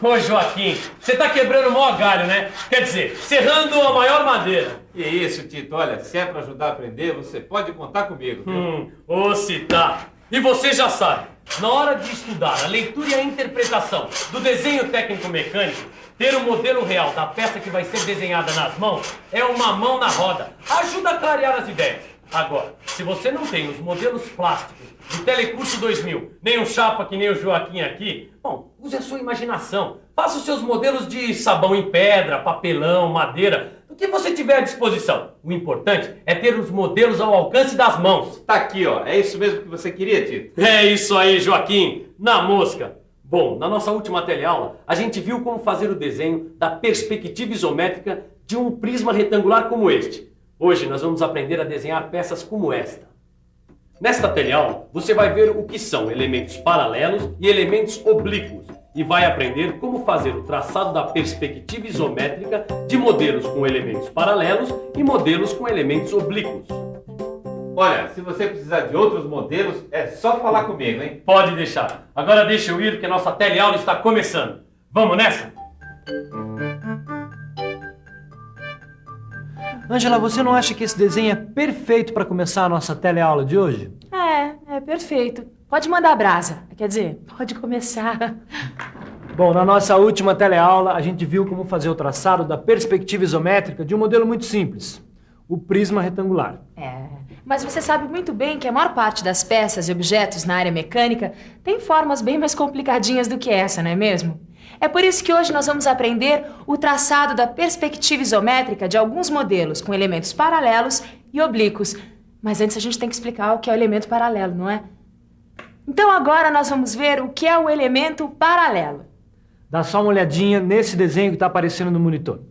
Ô Joaquim, você tá quebrando o maior galho, né? Quer dizer, serrando a maior madeira. Que isso, Tito. Olha, se é pra ajudar a aprender, você pode contar comigo, viu? Ô se tá. E você já sabe, na hora de estudar a leitura e a interpretação do desenho técnico-mecânico, ter o modelo real da peça que vai ser desenhada nas mãos é uma mão na roda. Ajuda a clarear as ideias. Agora, se você não tem os modelos plásticos do Telecurso 2000, nem um chapa que nem o Joaquim aqui, bom, use a sua imaginação. Faça os seus modelos de sabão em pedra, papelão, madeira, do que você tiver à disposição. O importante é ter os modelos ao alcance das mãos. Tá aqui, ó. É isso mesmo que você queria, Tito? É isso aí, Joaquim. Na mosca. Bom, na nossa última teleaula, a gente viu como fazer o desenho da perspectiva isométrica de um prisma retangular como este. Hoje nós vamos aprender a desenhar peças como esta. Nesta teleaula, você vai ver o que são elementos paralelos e elementos oblíquos e vai aprender como fazer o traçado da perspectiva isométrica de modelos com elementos paralelos e modelos com elementos oblíquos. Olha, se você precisar de outros modelos, é só falar comigo, hein? Pode deixar. Agora deixa eu ir que a nossa teleaula está começando. Vamos nessa? Ângela, você não acha que esse desenho é perfeito para começar a nossa teleaula de hoje? É perfeito. Pode mandar brasa. Quer dizer, pode começar. Bom, na nossa última teleaula, a gente viu como fazer o traçado da perspectiva isométrica de um modelo muito simples, o prisma retangular. Mas você sabe muito bem que a maior parte das peças e objetos na área mecânica tem formas bem mais complicadinhas do que essa, não é mesmo? É por isso que hoje nós vamos aprender o traçado da perspectiva isométrica de alguns modelos com elementos paralelos e oblíquos. Mas antes a gente tem que explicar o que é o elemento paralelo, não é? Então agora nós vamos ver o que é o elemento paralelo. Dá só uma olhadinha nesse desenho que está aparecendo no monitor.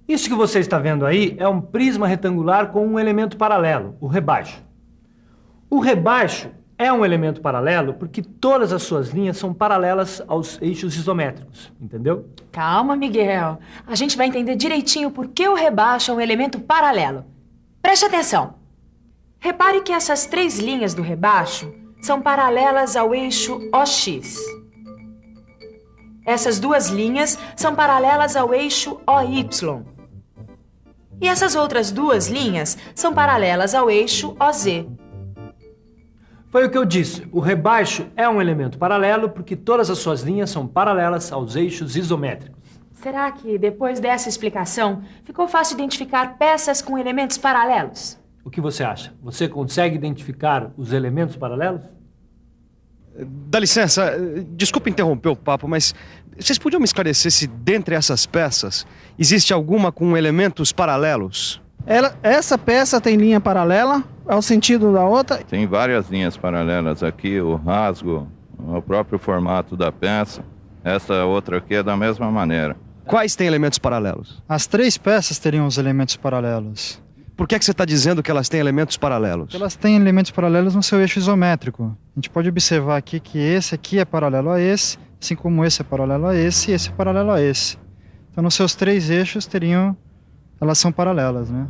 Isso que você está vendo aí é um prisma retangular com um elemento paralelo, o rebaixo. O rebaixo é um elemento paralelo porque todas as suas linhas são paralelas aos eixos isométricos, entendeu? Calma, Miguel. A gente vai entender direitinho por que o rebaixo é um elemento paralelo. Preste atenção. Repare que essas três linhas do rebaixo são paralelas ao eixo OX. Essas duas linhas são paralelas ao eixo OY. E essas outras duas linhas são paralelas ao eixo OZ. Foi o que eu disse. O rebaixo é um elemento paralelo porque todas as suas linhas são paralelas aos eixos isométricos. Será que, depois dessa explicação, ficou fácil identificar peças com elementos paralelos? O que você acha? Você consegue identificar os elementos paralelos? Dá licença, desculpa interromper o papo, mas vocês podiam me esclarecer se dentre essas peças existe alguma com elementos paralelos? Essa peça tem linha paralela ao sentido da outra? Tem várias linhas paralelas aqui, o rasgo, o próprio formato da peça. Essa outra aqui é da mesma maneira. Quais têm elementos paralelos? As três peças teriam os elementos paralelos. Por que você está dizendo que elas têm elementos paralelos? Elas têm elementos paralelos no seu eixo isométrico. A gente pode observar aqui que esse aqui é paralelo a esse, assim como esse é paralelo a esse e esse é paralelo a esse. Então, nos seus três eixos elas são paralelas, né?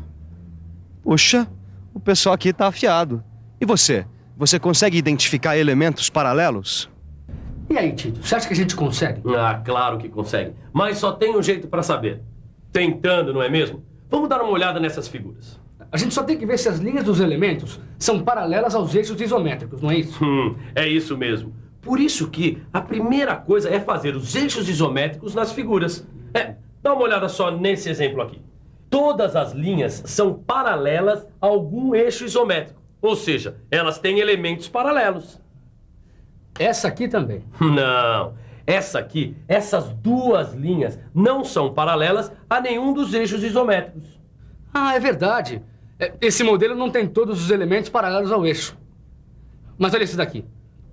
Puxa, o pessoal aqui está afiado. E você? Você consegue identificar elementos paralelos? E aí, Tito, você acha que a gente consegue? Ah, claro que consegue. Mas só tem um jeito para saber. Tentando, não é mesmo? Vamos dar uma olhada nessas figuras. A gente só tem que ver se as linhas dos elementos são paralelas aos eixos isométricos, não é isso? É isso mesmo. Por isso que a primeira coisa é fazer os eixos isométricos nas figuras. Dá uma olhada só nesse exemplo aqui. Todas as linhas são paralelas a algum eixo isométrico. Ou seja, elas têm elementos paralelos. Essa aqui também. Não. Essas duas linhas não são paralelas a nenhum dos eixos isométricos. Ah, é verdade. Esse modelo não tem todos os elementos paralelos ao eixo. Mas olha esse daqui.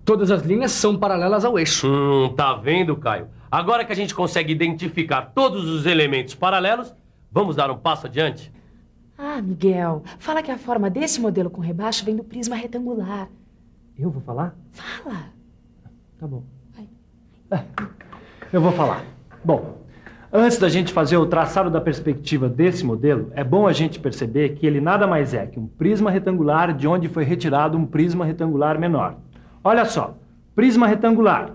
Todas as linhas são paralelas ao eixo. Tá vendo, Caio? Agora que a gente consegue identificar todos os elementos paralelos, vamos dar um passo adiante? Ah, Miguel, fala que a forma desse modelo com rebaixo vem do prisma retangular. Eu vou falar? Fala. Tá bom. Eu vou falar. Bom, antes da gente fazer o traçado da perspectiva desse modelo, é bom a gente perceber que ele nada mais é que um prisma retangular de onde foi retirado um prisma retangular menor. Olha só, prisma retangular.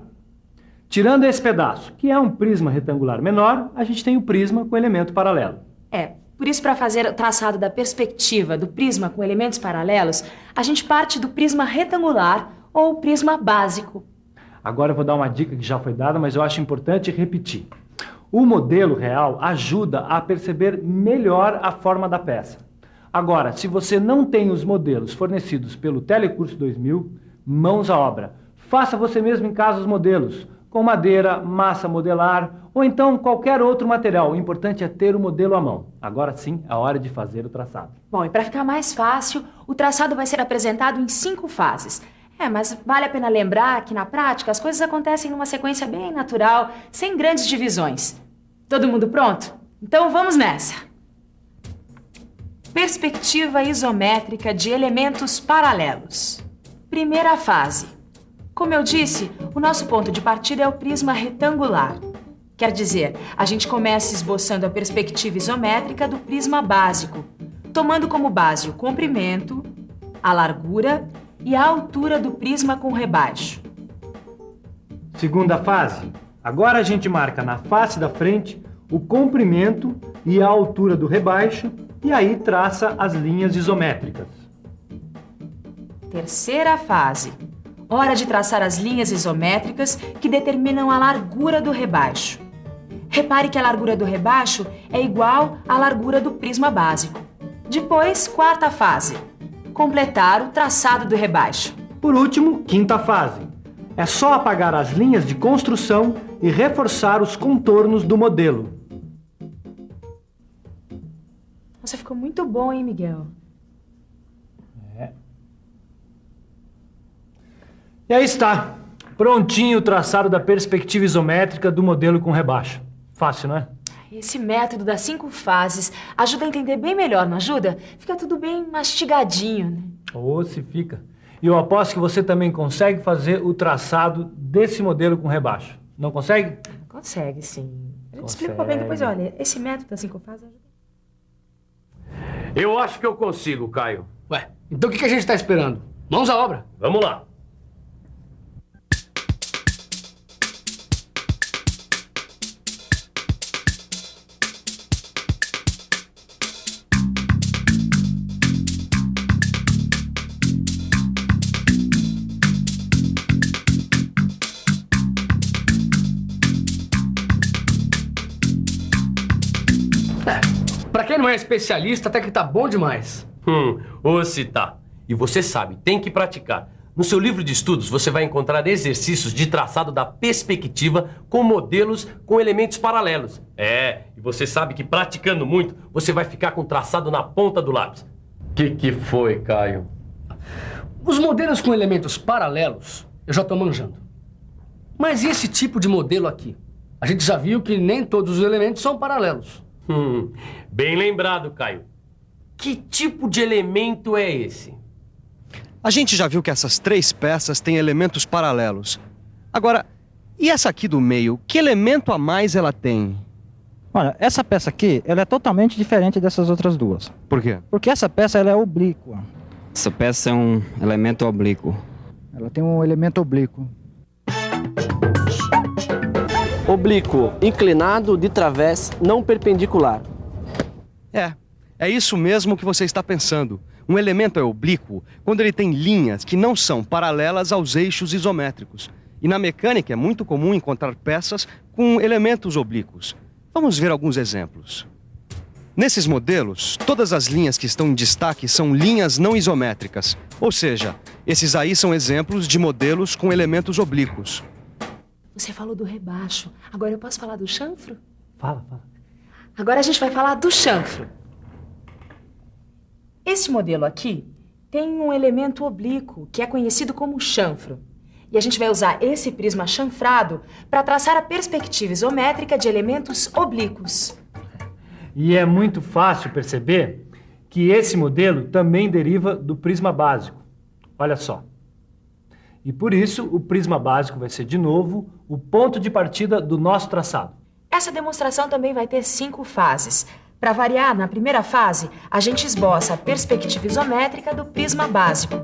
Tirando esse pedaço, que é um prisma retangular menor, a gente tem o prisma com elemento paralelo. Por isso, para fazer o traçado da perspectiva do prisma com elementos paralelos, a gente parte do prisma retangular ou prisma básico. Agora eu vou dar uma dica que já foi dada, mas eu acho importante repetir. O modelo real ajuda a perceber melhor a forma da peça. Agora, se você não tem os modelos fornecidos pelo Telecurso 2000, mãos à obra. Faça você mesmo em casa os modelos, com madeira, massa modelar ou então qualquer outro material. O importante é ter o modelo à mão. Agora sim, é a hora de fazer o traçado. Bom, e para ficar mais fácil, o traçado vai ser apresentado em 5 fases. Mas vale a pena lembrar que na prática as coisas acontecem numa sequência bem natural, sem grandes divisões. Todo mundo pronto? Então vamos nessa! Perspectiva isométrica de elementos paralelos. Primeira fase. Como eu disse, o nosso ponto de partida é o prisma retangular. Quer dizer, a gente começa esboçando a perspectiva isométrica do prisma básico, tomando como base o comprimento, a largura e a altura do prisma com rebaixo. Segunda fase. Agora a gente marca na face da frente o comprimento e a altura do rebaixo e aí traça as linhas isométricas. Terceira fase. Hora de traçar as linhas isométricas que determinam a largura do rebaixo. Repare que a largura do rebaixo é igual à largura do prisma básico. Depois, quarta fase. Completar o traçado do rebaixo. Por último, quinta fase. É só apagar as linhas de construção e reforçar os contornos do modelo. Nossa, ficou muito bom, hein, Miguel? E aí está, prontinho o traçado da perspectiva isométrica do modelo com rebaixo. Fácil, não é? Esse método das 5 fases ajuda a entender bem melhor, não ajuda? Fica tudo bem mastigadinho, né? Se fica. E eu aposto que você também consegue fazer o traçado desse modelo com rebaixo. Não consegue? Consegue, sim. A gente explica bem depois, olha, esse método das 5 fases ajuda. Eu acho que eu consigo, Caio. Ué, então o que a gente está esperando? Mãos à obra. Vamos lá. Pra quem não é especialista, até que tá bom demais. Se tá. E você sabe, tem que praticar. No seu livro de estudos, você vai encontrar exercícios de traçado da perspectiva com modelos com elementos paralelos. E você sabe que praticando muito, você vai ficar com o traçado na ponta do lápis. Que foi, Caio? Os modelos com elementos paralelos, eu já tô manjando. Mas e esse tipo de modelo aqui? A gente já viu que nem todos os elementos são paralelos. Bem lembrado, Caio. Que tipo de elemento é esse? A gente já viu que essas 3 peças têm elementos paralelos. Agora, e essa aqui do meio, que elemento a mais ela tem? Olha, essa peça aqui, ela é totalmente diferente dessas outras duas. Por quê? Porque essa peça, ela é oblíqua. Essa peça é um elemento oblíquo. Ela tem um elemento oblíquo. Oblíquo, inclinado, de través, não perpendicular. É isso mesmo que você está pensando. Um elemento é oblíquo quando ele tem linhas que não são paralelas aos eixos isométricos. E na mecânica é muito comum encontrar peças com elementos oblíquos. Vamos ver alguns exemplos. Nesses modelos, todas as linhas que estão em destaque são linhas não isométricas. Ou seja, esses aí são exemplos de modelos com elementos oblíquos. Você falou do rebaixo. Agora eu posso falar do chanfro? Fala. Agora a gente vai falar do chanfro. Esse modelo aqui tem um elemento oblíquo, que é conhecido como chanfro. E a gente vai usar esse prisma chanfrado para traçar a perspectiva isométrica de elementos oblíquos. E é muito fácil perceber que esse modelo também deriva do prisma básico. Olha só. E por isso, o prisma básico vai ser, de novo, o ponto de partida do nosso traçado. Essa demonstração também vai ter 5 fases. Para variar, na primeira fase, a gente esboça a perspectiva isométrica do prisma básico.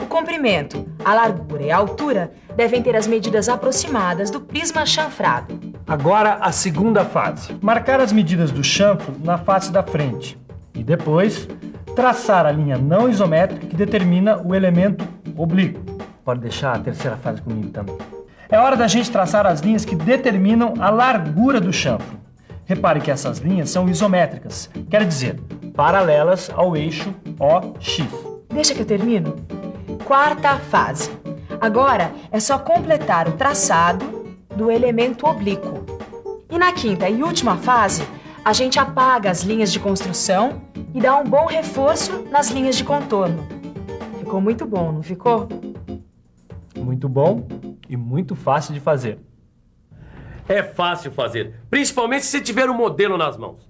O comprimento, a largura e a altura devem ter as medidas aproximadas do prisma chanfrado. Agora a segunda fase. Marcar as medidas do chanfro na face da frente. E depois, traçar a linha não isométrica que determina o elemento oblíquo. Pode deixar a terceira fase comigo também. É hora da gente traçar as linhas que determinam a largura do chanfro. Repare que essas linhas são isométricas, quer dizer, paralelas ao eixo OX. Deixa que eu termino. Quarta fase. Agora é só completar o traçado do elemento oblíquo. E na quinta e última fase, a gente apaga as linhas de construção e dá um bom reforço nas linhas de contorno. Ficou muito bom, não ficou? Muito bom e muito fácil de fazer. É fácil fazer, principalmente se você tiver um modelo nas mãos.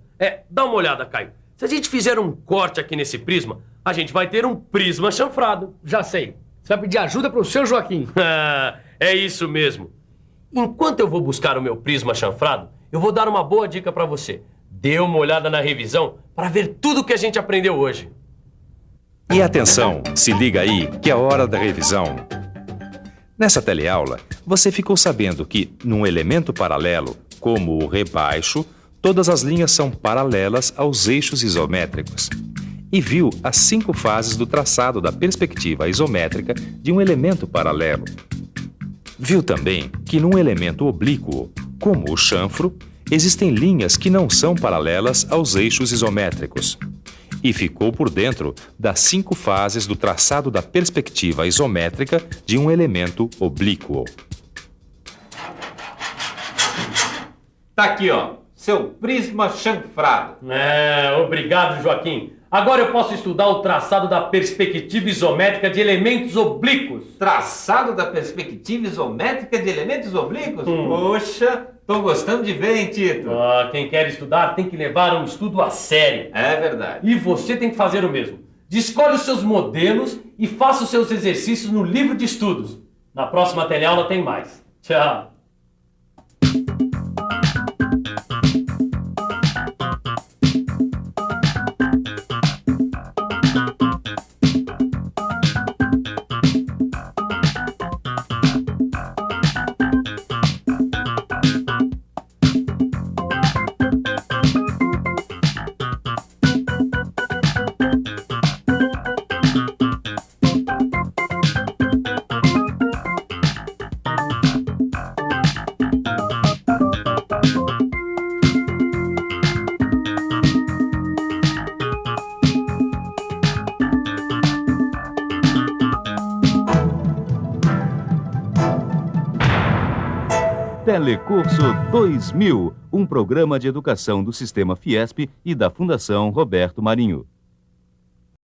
Dá uma olhada, Caio. Se a gente fizer um corte aqui nesse prisma, a gente vai ter um prisma chanfrado. Já sei. Você vai pedir ajuda pro seu Joaquim. É isso mesmo. Enquanto eu vou buscar o meu prisma chanfrado, eu vou dar uma boa dica pra você. Dê uma olhada na revisão para ver tudo que a gente aprendeu hoje. E atenção, se liga aí que é hora da revisão. Nessa teleaula, você ficou sabendo que, num elemento paralelo, como o rebaixo, todas as linhas são paralelas aos eixos isométricos. E viu as 5 fases do traçado da perspectiva isométrica de um elemento paralelo. Viu também que num elemento oblíquo, como o chanfro, existem linhas que não são paralelas aos eixos isométricos. E ficou por dentro das 5 fases do traçado da perspectiva isométrica de um elemento oblíquo. Tá aqui, ó, seu prisma chanfrado. Obrigado, Joaquim. Agora eu posso estudar o traçado da perspectiva isométrica de elementos oblíquos. Traçado da perspectiva isométrica de elementos oblíquos? Poxa, tô gostando de ver, hein, Tito? Quem quer estudar tem que levar um estudo a sério. É verdade. E você tem que fazer o mesmo. Escolhe os seus modelos e faça os seus exercícios no livro de estudos. Na próxima teleaula tem mais. Tchau. Telecurso 2000, um programa de educação do Sistema Fiesp e da Fundação Roberto Marinho.